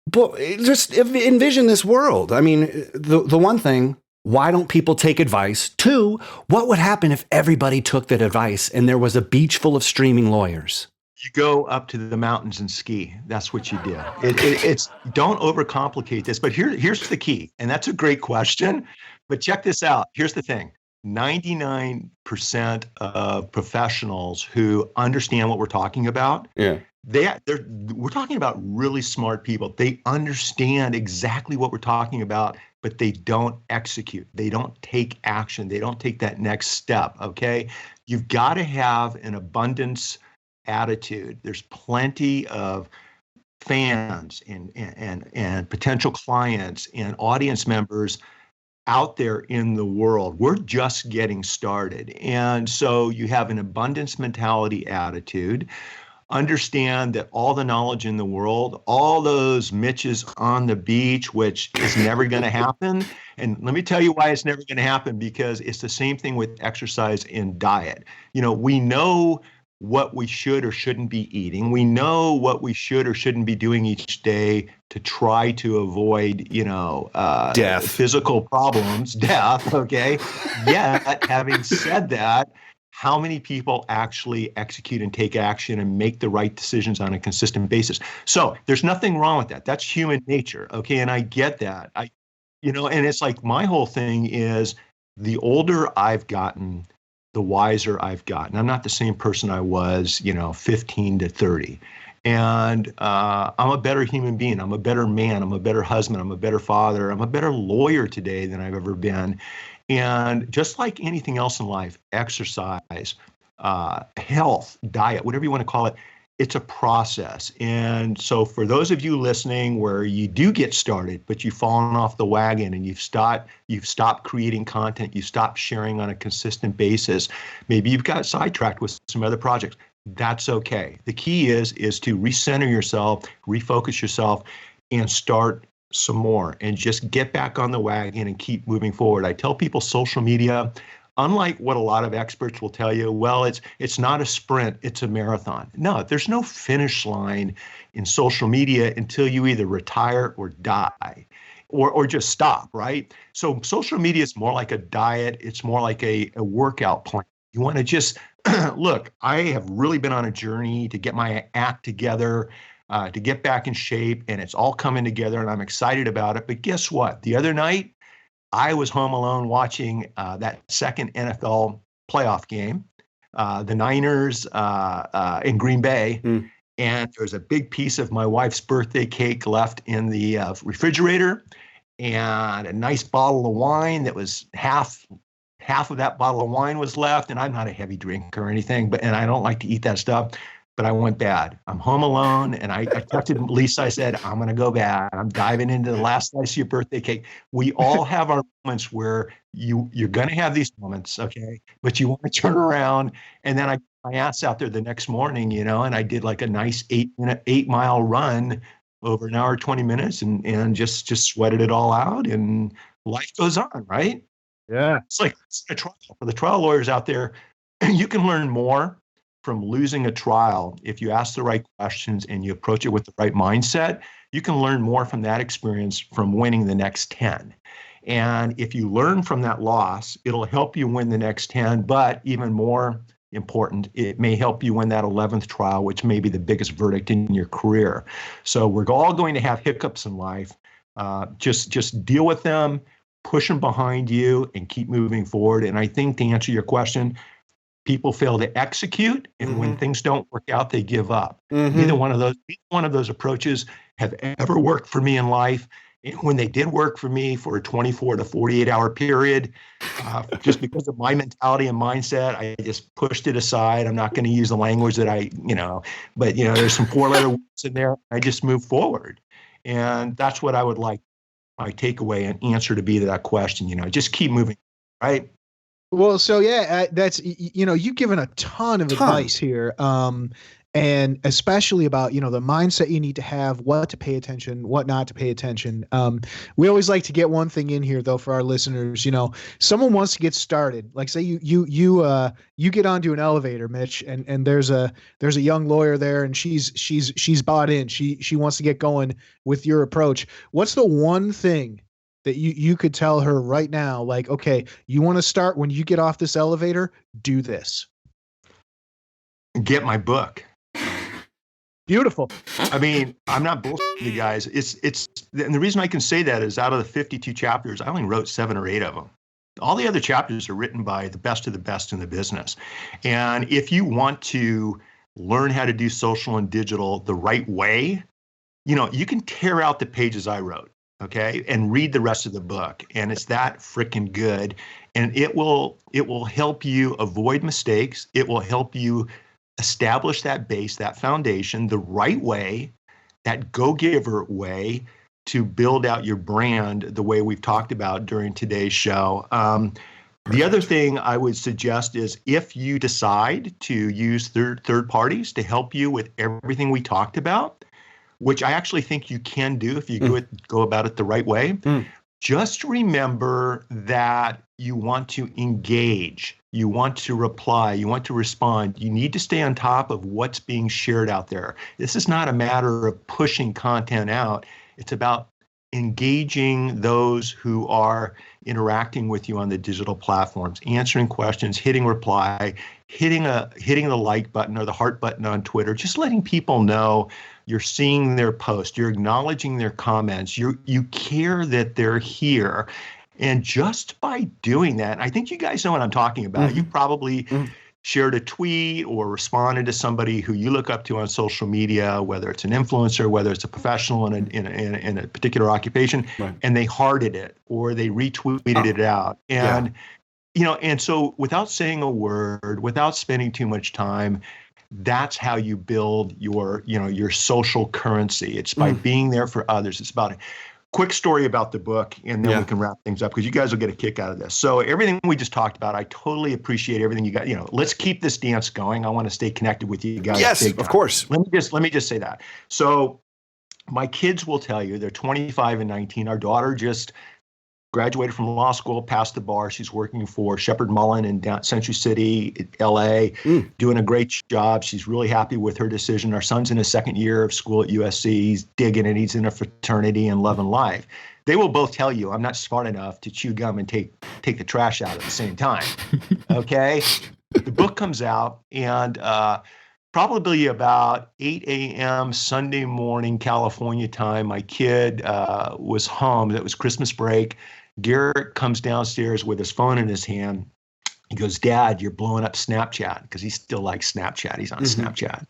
But just envision this world. I mean, the one thing, why don't people take advice? 2, what would happen if everybody took that advice and there was a beach full of streaming lawyers? You go up to the mountains and ski. That's what you do. It's don't overcomplicate this. But here's the key, and that's a great question. But check this out. Here's the thing. 99% of professionals who understand what we're talking about, we're talking about really smart people. They understand exactly what we're talking about, but they don't execute. They don't take action. They don't take that next step, okay? You've got to have an abundance attitude. There's plenty of fans and potential clients and audience members out there in the world. We're just getting started. And so you have an abundance mentality attitude. Understand that all the knowledge in the world, all those Mitches on the beach, which is never going to happen. And let me tell you why it's never going to happen, because it's the same thing with exercise and diet. You know, we know what we should or shouldn't be eating. We know what we should or shouldn't be doing each day to try to avoid, death, physical problems, death. Okay. Yet, having said that, how many people actually execute and take action and make the right decisions on a consistent basis? So there's nothing wrong with that. That's human nature. Okay. And I get that. And it's like my whole thing is, the older I've gotten, the wiser I've gotten. I'm not the same person I was, 15 to 30. And I'm a better human being. I'm a better man. I'm a better husband. I'm a better father. I'm a better lawyer today than I've ever been. And just like anything else in life, exercise, health, diet, whatever you want to call it, it's a process. And so for those of you listening where you do get started, but you've fallen off the wagon and you've stopped creating content, you stopped sharing on a consistent basis, maybe you've got sidetracked with some other projects. That's okay. The key is to recenter yourself, refocus yourself, and start some more, and just get back on the wagon and keep moving forward. I tell people social media, unlike what a lot of experts will tell you, well, it's not a sprint, it's a marathon. No, there's no finish line in social media until you either retire or die or just stop, right? So social media is more like a diet. It's more like a workout plan. You want to just, look, I have really been on a journey to get my act together, to get back in shape, and it's all coming together, and I'm excited about it. But guess what? The other night, I was home alone watching that second NFL playoff game, the Niners in Green Bay, and there was a big piece of my wife's birthday cake left in the refrigerator, and a nice bottle of wine that was half of that bottle of wine was left. And I'm not a heavy drinker or anything, and I don't like to eat that stuff. But I went bad. I'm home alone, and I texted Lisa. I said, I'm going to go bad. I'm diving into the last slice of your birthday cake. We all have our moments where you're going to have these moments, okay? But you want to turn around. And then I got my ass out there the next morning, and I did like a nice 8-mile run over an hour, 20 minutes, and just sweated it all out. And life goes on, right? Yeah. It's like a trial. For the trial lawyers out there, you can learn more from losing a trial. If you ask the right questions and you approach it with the right mindset, you can learn more from that experience from winning the next 10. And if you learn from that loss, it'll help you win the next 10, but even more important, it may help you win that 11th trial, which may be the biggest verdict in your career. So we're all going to have hiccups in life. Just deal with them, push them behind you, and keep moving forward. And I think, to answer your question, people fail to execute, and when things don't work out, they give up. Neither one of those approaches have ever worked for me in life. And when they did work for me for a 24 to 48 hour period, just because of my mentality and mindset, I just pushed it aside. I'm not going to use the language that but there's some 4-letter words in there. I just moved forward. And that's what I would like my takeaway and answer to be to that question. Just keep moving, right? Well, so yeah, that's you've given a ton of advice here, and especially about the mindset you need to have, what to pay attention, what not to pay attention. We always like to get one thing in here though for our listeners. Someone wants to get started. Like say you get onto an elevator, Mitch, and there's a young lawyer there, and she's bought in. She wants to get going with your approach. What's the one thing that you could tell her right now, like, okay, you want to start when you get off this elevator, do this. Get my book. Beautiful. I mean, I'm not bullshitting you guys. And the reason I can say that is out of the 52 chapters, I only wrote 7 or 8 of them. All the other chapters are written by the best of the best in the business. And if you want to learn how to do social and digital the right way, you can tear out the pages I wrote. Okay, and read the rest of the book, and it's that freaking good, and it will help you avoid mistakes. It will help you establish that base, that foundation, the right way, that go-giver way to build out your brand the way we've talked about during today's show. The other thing I would suggest is if you decide to use third parties to help you with everything we talked about, which I actually think you can do if you go about it the right way. Just remember that you want to engage, you want to reply, you want to respond. You need to stay on top of what's being shared out there. This is not a matter of pushing content out. It's about engaging those who are interacting with you on the digital platforms, answering questions, hitting reply, hitting the like button or the heart button on Twitter, just letting people know you're seeing their post, you're acknowledging their comments, you care that they're here. And just by doing that, I think you guys know what I'm talking about. You probably shared a tweet or responded to somebody who you look up to on social media, whether it's an influencer, whether it's a professional in a particular occupation, and they hearted it or they retweeted it out. And and so without saying a word, without spending too much time, that's how you build your social currency. It's by being there for others. It's about a quick story about the book, and then we can wrap things up because you guys will get a kick out of this. So everything we just talked about, I totally appreciate everything you got. Let's keep this dance going. I want to stay connected with you guys. Yes, of course. Let me just say that. So my kids will tell you, they're 25 and 19. Our daughter just graduated from law school, passed the bar. She's working for Shepard Mullen in Century City, LA, doing a great job. She's really happy with her decision. Our son's in his second year of school at USC. He's digging it. He's in a fraternity and loving life. They will both tell you, I'm not smart enough to chew gum and take the trash out at the same time. Okay? The book comes out, and probably about 8 a.m. Sunday morning, California time, my kid was home. It was Christmas break. Garrett comes downstairs with his phone in his hand. He goes, "Dad, you're blowing up Snapchat," because he still likes Snapchat. He's on Snapchat.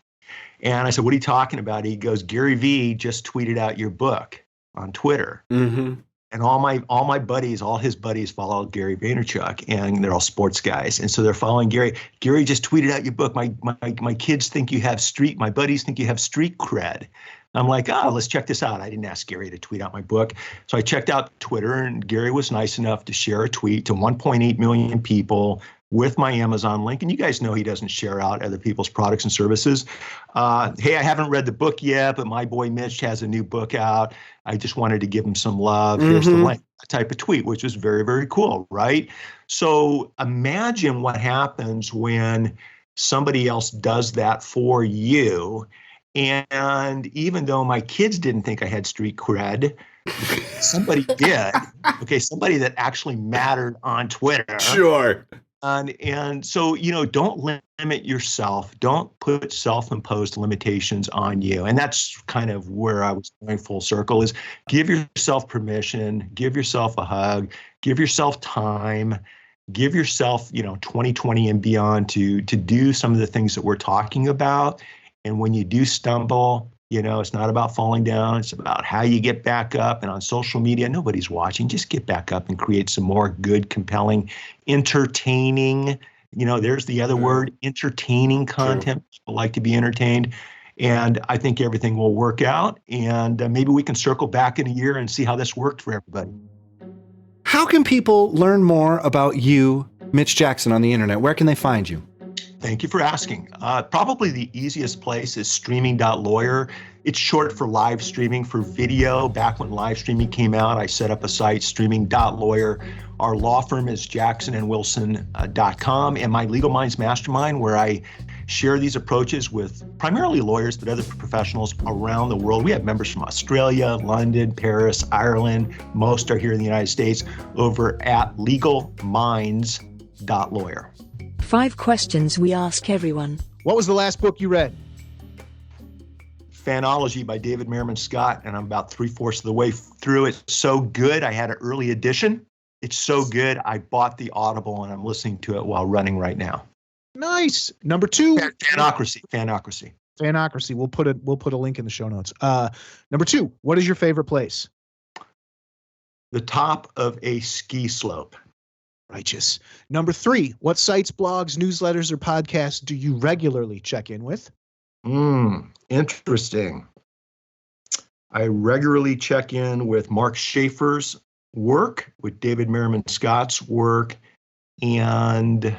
And I said, "What are you talking about?" He goes, "Gary Vee just tweeted out your book on Twitter." And all my buddies, all his buddies follow Gary Vaynerchuk, and they're all sports guys. And so they're following Gary. Gary just tweeted out your book. My kids think you have my buddies think you have street cred. I'm like, let's check this out. I didn't ask Gary to tweet out my book. So I checked out Twitter, and Gary was nice enough to share a tweet to 1.8 million people with my Amazon link. And you guys know he doesn't share out other people's products and services. Hey, I haven't read the book yet, but my boy Mitch has a new book out. I just wanted to give him some love. Here's the link, type of tweet, which was very, very cool, right? So imagine what happens when somebody else does that for you. And even though my kids didn't think I had street cred, somebody did. Okay, somebody that actually mattered on Twitter. Sure. And so, don't limit yourself. Don't put self-imposed limitations on you. And that's kind of where I was going full circle, is give yourself permission, give yourself a hug, give yourself time, give yourself, 2020 and beyond to do some of the things that we're talking about. And when you do stumble, it's not about falling down. It's about how you get back up. And on social media, nobody's watching. Just get back up and create some more good, compelling, entertaining, there's the other word, entertaining content. People like to be entertained. And I think everything will work out. And maybe we can circle back in a year and see how this worked for everybody. How can people learn more about you, Mitch Jackson, on the internet? Where can they find you? Thank you for asking. Probably the easiest place is streaming.lawyer. It's short for live streaming for video. Back when live streaming came out, I set up a site, streaming.lawyer. Our law firm is jacksonandwilson.com, and my Legal Minds Mastermind, where I share these approaches with primarily lawyers, but other professionals around the world. We have members from Australia, London, Paris, Ireland. Most are here in the United States over at legalminds.lawyer. 5 questions we ask everyone. What was the last book you read? Fanology by David Merriman Scott, and I'm about 3/4 of the way through. It's so good. I had an early edition. It's so good. I bought the Audible, and I'm listening to it while running right now. Nice. Number 2. Fanocracy. We'll put a link in the show notes. Number 2. What is your favorite place? The top of a ski slope. Righteous. Number 3. What sites, blogs, newsletters, or podcasts do you regularly check in with? Interesting. I regularly check in with Mark Schaefer's work, with David Merriman Scott's work, and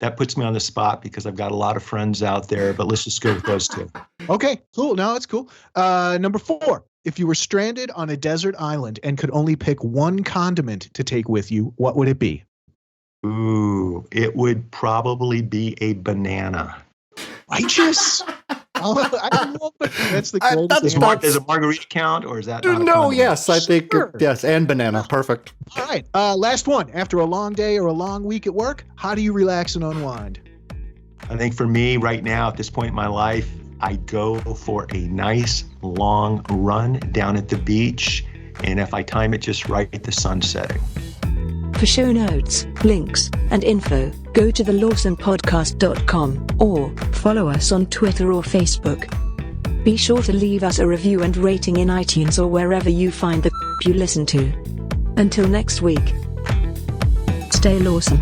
that puts me on the spot because I've got a lot of friends out there, but let's just go with those 2. Okay, cool. No, it's cool. Number 4. If you were stranded on a desert island and could only pick one condiment to take with you, what would it be? Ooh, it would probably be a banana. Righteous. I don't know, but that's the coldest Does a margarita count, or is that not a No, condiment? yes, I think, Sure. yes, and banana. Perfect. All right. Last one. After a long day or a long week at work, how do you relax and unwind? I think for me right now, at this point in my life, I go for a nice long run down at the beach. And if I time it just right, the sun's setting. For show notes, links, and info, go to thelawsonpodcast.com or follow us on Twitter or Facebook. Be sure to leave us a review and rating in iTunes or wherever you find the you listen to. Until next week, stay lawson.